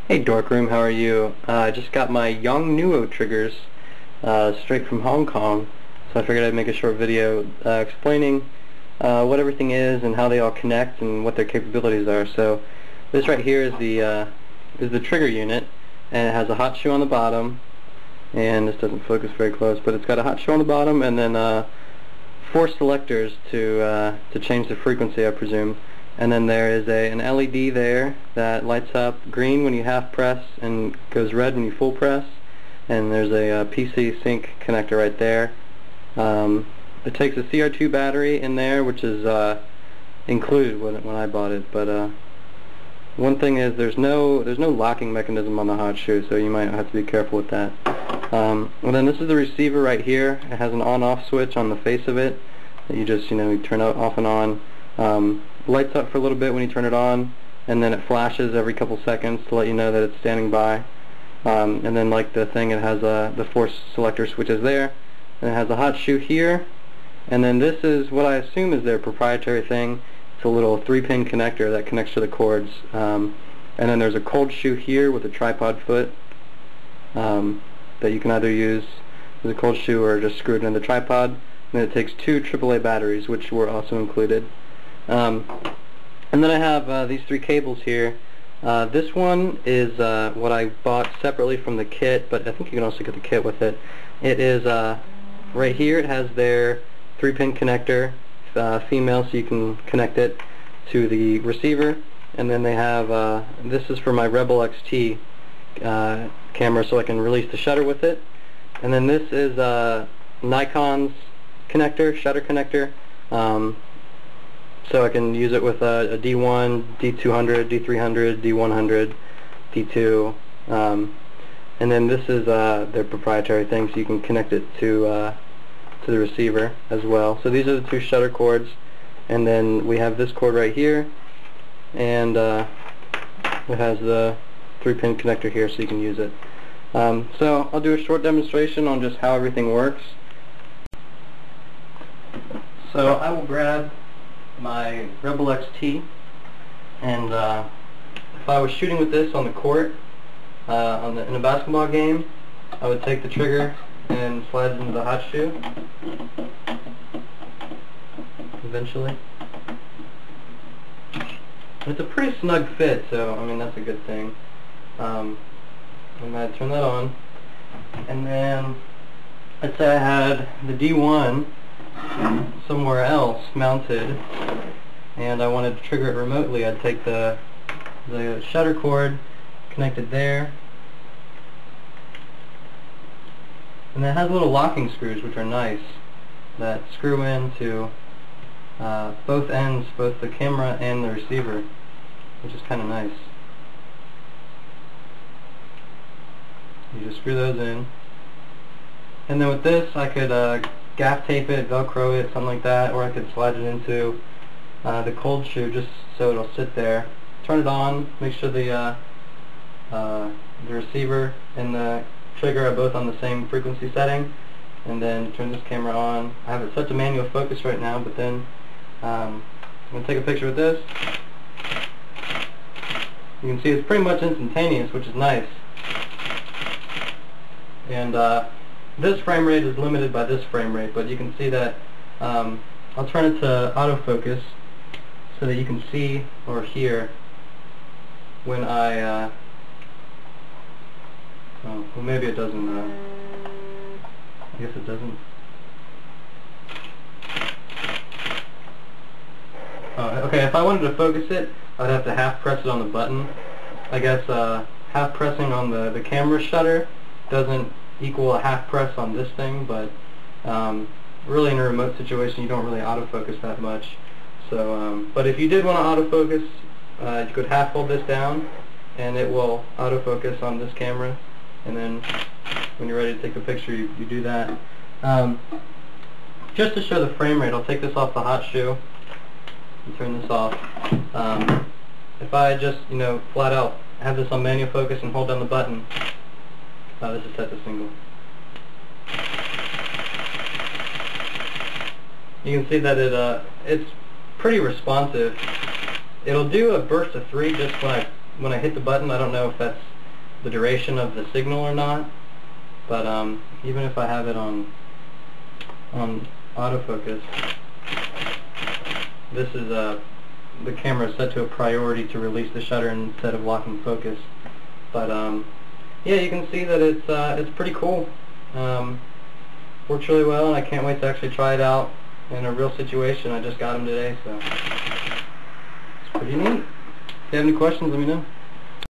Hey Dorkroom, how are you? I just got my Yongnuo triggers straight from Hong Kong, so I figured I'd make a short video explaining what everything is and how they all connect and what their capabilities are. So this right here is the trigger unit, and it has a hot shoe on the bottom, and this doesn't focus very close, but it's got a hot shoe on the bottom, and then 4 selectors to change the frequency, I presume. And then there is an LED there that lights up green when you half press and goes red when you full press. And there's a PC sync connector right there. It takes a CR2 battery in there, which is included when I bought it. But one thing is there's no locking mechanism on the hot shoe, so you might have to be careful with that. And then this is the receiver right here. It has an on-off switch on the face of it that you just you turn off and on. Lights up for a little bit when you turn it on, and then it flashes every couple seconds to let you know that it's standing by. And then, like the thing, it has the 4 selector switches there, and it has a hot shoe here. And then this is what I assume is their proprietary thing. It's a little 3-pin connector that connects to the cords. And then there's a cold shoe here with a tripod foot that you can either use as a cold shoe or just screw it in the tripod. And then it takes 2 AAA batteries, which were also included. And then I have these 3 cables here. This one is what I bought separately from the kit, but I think you can also get the kit with it. It is right here. It has their 3-pin connector, female, so you can connect it to the receiver. And then they have this is for my Rebel XT camera, so I can release the shutter with it. And then this is Nikon's connector, shutter connector. So I can use it with a D1, D200, D300, D100, D2, and then this is their proprietary thing, so you can connect it to the receiver as well. So these are the 2 shutter cords, and then we have this cord right here, and it has the 3-pin connector here, so you can use it. So I'll do a short demonstration on just how everything works. So I will grab my Rebel XT, and if I was shooting with this on the court in a basketball game, I would take the trigger and slide it into the hot shoe eventually. It's a pretty snug fit, so I mean that's a good thing. I'm going to turn that on, and then let's say I had the D1 somewhere else mounted and I wanted to trigger it remotely. I'd take the shutter cord, connect it there, and it has little locking screws which are nice that screw into both ends, both the camera and the receiver, which is kind of nice. You just screw those in, and then with this I could gaff tape it, velcro it, something like that, or I could slide it into the cold shoe just so it'll sit there. Turn it on, make sure the receiver and the trigger are both on the same frequency setting, and then turn this camera on. I have it set to manual focus right now, but then I'm going to take a picture with this. You can see it's pretty much instantaneous, which is nice. And this frame rate is limited by this frame rate, but you can see that I'll turn it to autofocus so that you can see or hear when I oh, well, maybe it doesn't, I guess it doesn't. Okay, if I wanted to focus it, I'd have to half press it on the button. I guess half pressing on the camera shutter doesn't equal a half press on this thing, but really in a remote situation you don't really autofocus that much. So, but if you did want to autofocus, you could half hold this down and it will autofocus on this camera, and then when you're ready to take a picture you do that. Just to show the frame rate, I'll take this off the hot shoe and turn this off. If I just flat out have this on manual focus and hold down the button, this is set to single. You can see that it's pretty responsive. It'll do a burst of 3 just when I hit the button. I don't know if that's the duration of the signal or not. But even if I have it on autofocus, this is the camera is set to a priority to release the shutter instead of locking focus. But yeah, you can see that it's pretty cool. Works really well, and I can't wait to actually try it out in a real situation. I just got them today, so it's pretty neat. If you have any questions, let me know.